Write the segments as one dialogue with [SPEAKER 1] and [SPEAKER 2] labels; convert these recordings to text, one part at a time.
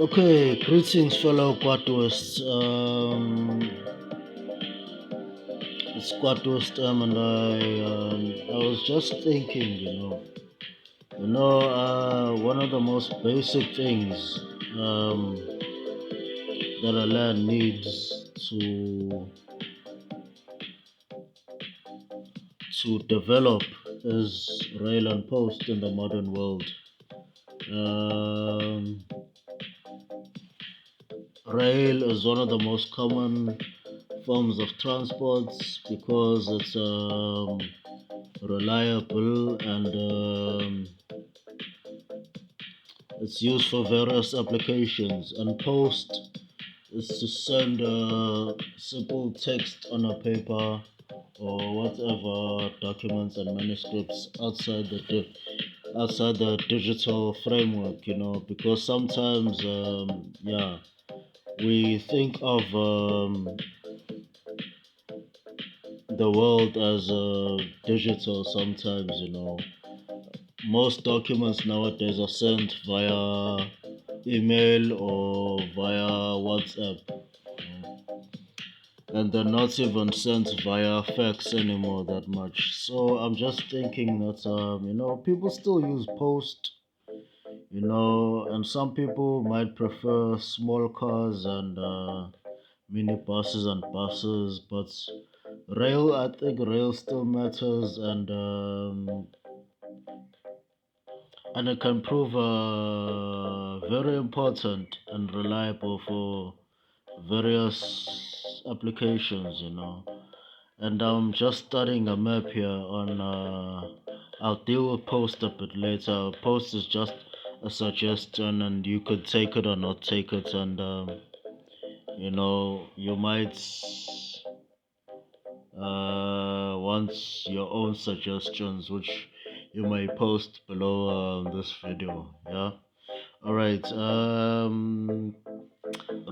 [SPEAKER 1] Okay, greetings, fellow Quatwist. It's Quatwist, and I was just thinking, one of the most basic things um, that a land needs to develop is rail and post in the modern world. Um, Rail is one of the most common forms of transport because it's reliable and it's used for various applications. And post is to send simple text on a paper or whatever documents and manuscripts outside the digital framework. Because sometimes we think of the world as digital sometimes. Most documents nowadays are sent via email or via WhatsApp, and they're not even sent via fax anymore that much. So I'm just thinking that people still use post, and some people might prefer small cars and mini buses and buses, but I think rail still matters, and it can prove very important and reliable for various applications. And I'm just studying a map here on. I'll deal with post a bit later. Post is just a suggestion, and you could take it or not take it, and you might want your own suggestions, which you may post below this video. Yeah. All right.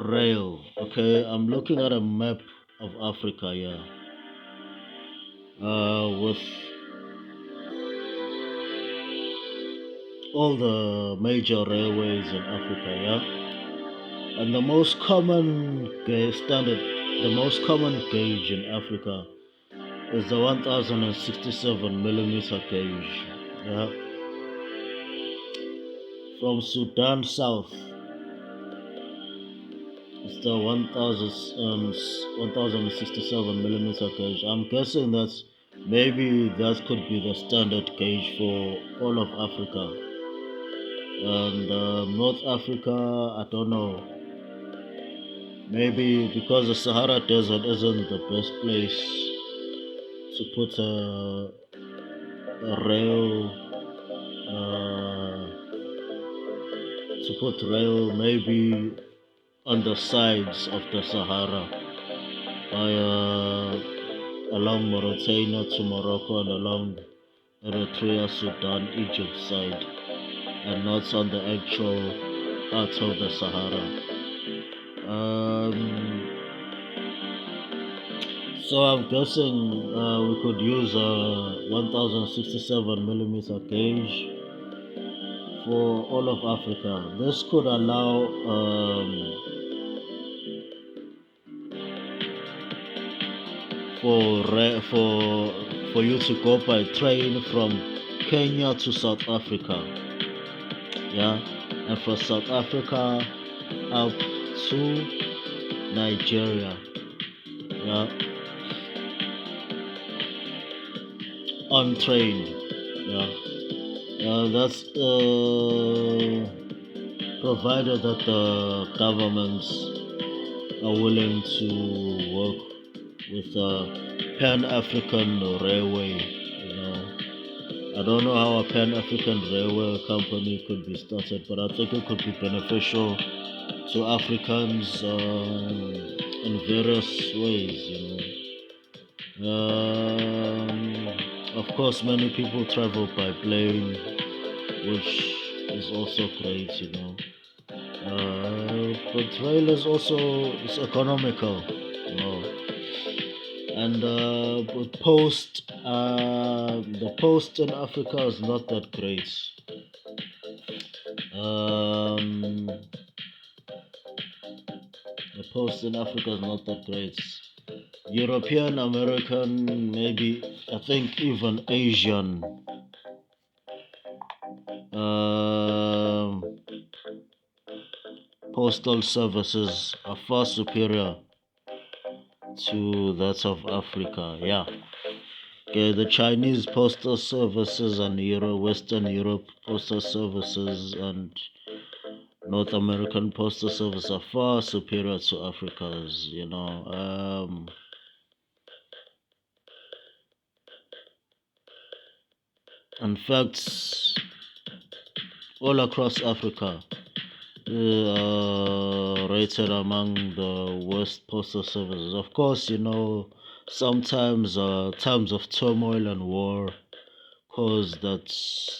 [SPEAKER 1] Rail. Okay, I'm looking at a map of Africa. Yeah. With all the major railways in Africa. Yeah. And the most common gauge in Africa is the 1067 millimeter gauge. Yeah. From Sudan South, it's the 1067 millimeter gauge. I'm guessing that maybe that could be the standard gauge for all of Africa. And North Africa, I don't know. Maybe because the Sahara Desert isn't the best place to put a rail, maybe on the sides of the Sahara, by along Mauritania to Morocco and along Eritrea, Sudan, Egypt side, and not on the actual part of the Sahara. So I'm guessing we could use a 1067 millimeter gauge for all of Africa. This could allow for you to go by train from Kenya to South Africa. Yeah, and from South Africa up to Nigeria. Yeah, on train. Yeah, that's provided that the governments are willing to work with a Pan-African railway. I don't know how a Pan-African railway company could be started, but I think it could be beneficial to Africans in various ways. Of course, many people travel by plane, which is also great. But rail is also it's economical. And the post in Africa is not that great. Um, post in Africa is not that great. European, American, maybe I think even Asian um, postal services are far superior to that of Africa. Yeah. Okay, the Chinese postal services and Western Europe postal services and North American postal service are far superior to Africa's. In fact, all across Africa, rated among the worst postal services. Of course, sometimes times of turmoil and war cause that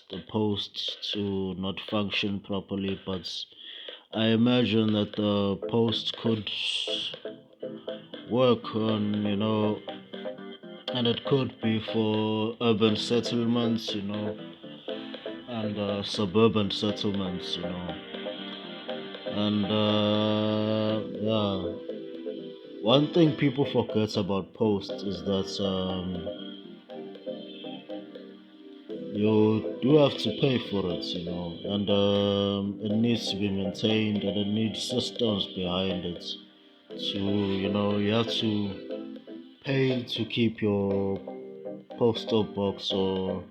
[SPEAKER 1] the post to not function properly, but I imagine that the post could work on, and it could be for urban settlements, and suburban settlements, and yeah, one thing people forget about post is that you do have to pay for it, and it needs to be maintained and it needs systems behind it. You have to pay to keep your postal box or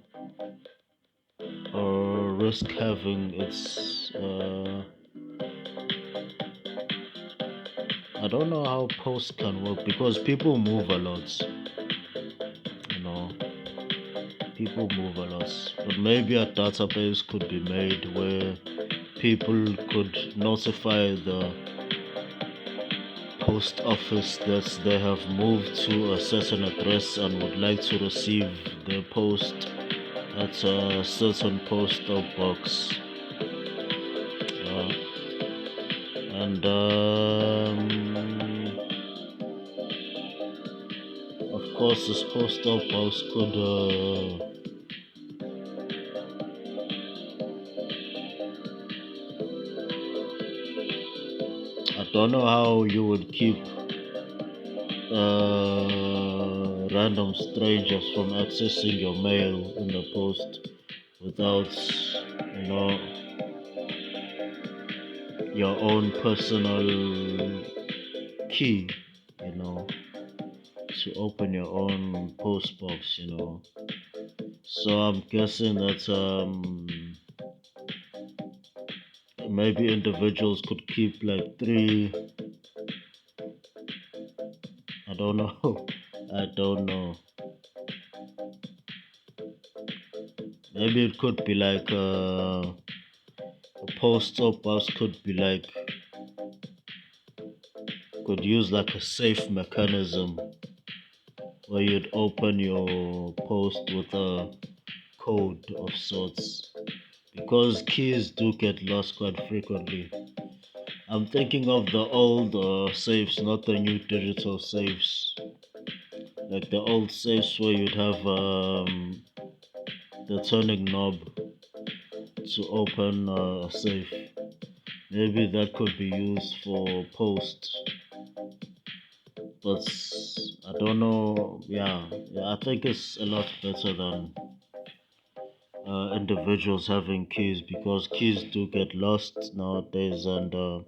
[SPEAKER 1] risk having its. I don't know how post can work because people move a lot, you know. People move a lot, but maybe a database could be made where people could notify the post office that they have moved to a certain address and would like to receive their post at a certain postal box. Uh, and Of course, this postal box could. I don't know how you would keep random strangers from accessing your mail in the post without, you know, your own personal key, you know, to open your own post box, So I'm guessing that maybe individuals could keep like three. I don't know. I don't know. Maybe it could be like a postal box could use like a safe mechanism where you'd open your post with a code of sorts because keys do get lost quite frequently. I'm thinking of the old safes, not the new digital safes. Like the old safes where you'd have the turning knob to open a safe. Maybe that could be used for post, but I don't know. Yeah, I think it's a lot better than individuals having keys because keys do get lost nowadays, and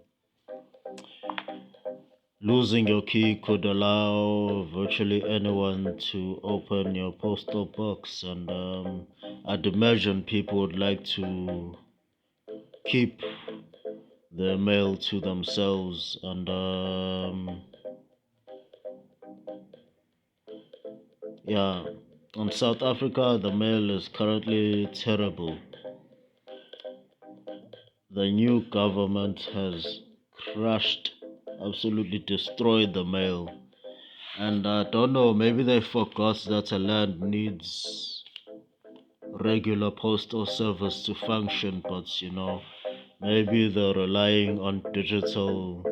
[SPEAKER 1] losing your key could allow virtually anyone to open your postal box. And I'd imagine people would like to keep their mail to themselves, and yeah, in South Africa, the mail is currently terrible. The new government has crushed, absolutely destroyed the mail. And I don't know, maybe they forgot that a land needs regular postal service to function, but maybe they're relying on digital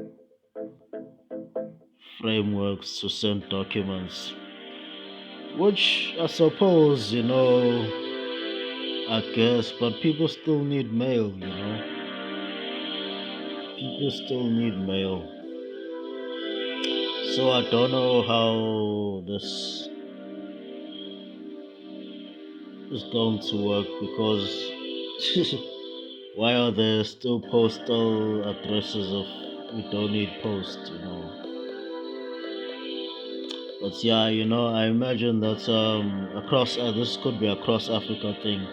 [SPEAKER 1] frameworks to send documents, which I suppose, I guess, but people still need mail, People still need mail. So I don't know how this is going to work because why are there still postal addresses of we don't need post, you know? But yeah, I imagine that across this could be a cross Africa thing,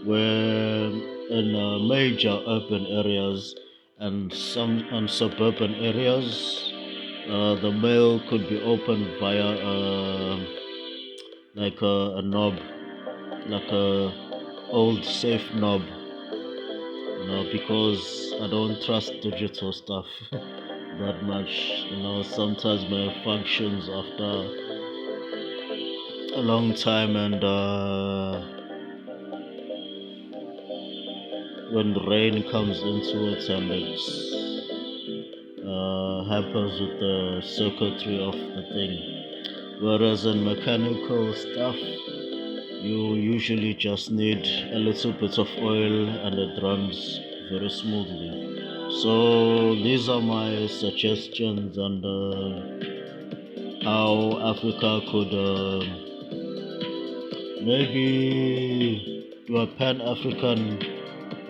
[SPEAKER 1] where in major urban areas and some suburban areas, the mail could be opened via like a knob, like a old safe knob, because I don't trust digital stuff that much. Sometimes my functions after a long time, and when the rain comes into it and it happens with the circuitry of the thing. Whereas in mechanical stuff, you usually just need a little bit of oil and it runs very smoothly. So these are my suggestions on how Africa could maybe do a pan-African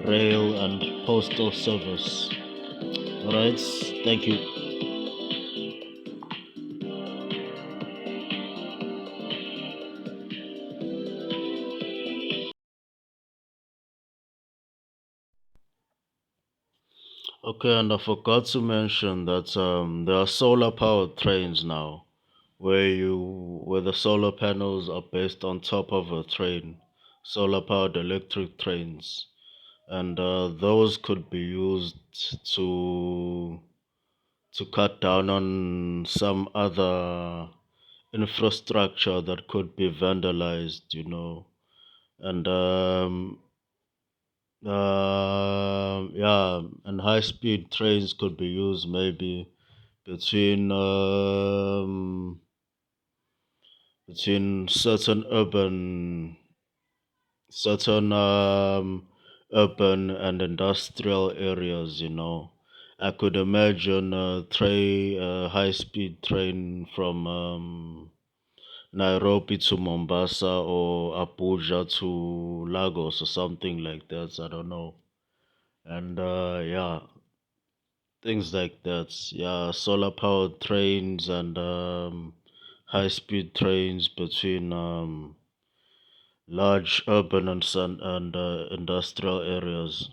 [SPEAKER 1] rail and postal service. Alright, thank you. Okay, and I forgot to mention that there are solar powered trains now, where the solar panels are based on top of a train, solar powered electric trains, and those could be used to to cut down on some other infrastructure that could be vandalized, and yeah, and high speed trains could be used maybe between between certain urban and industrial areas. I could imagine a high speed train from Nairobi to Mombasa or Abuja to Lagos or something like that. I don't know. And yeah, things like that. Yeah, solar powered trains and high speed trains between large urban and industrial areas.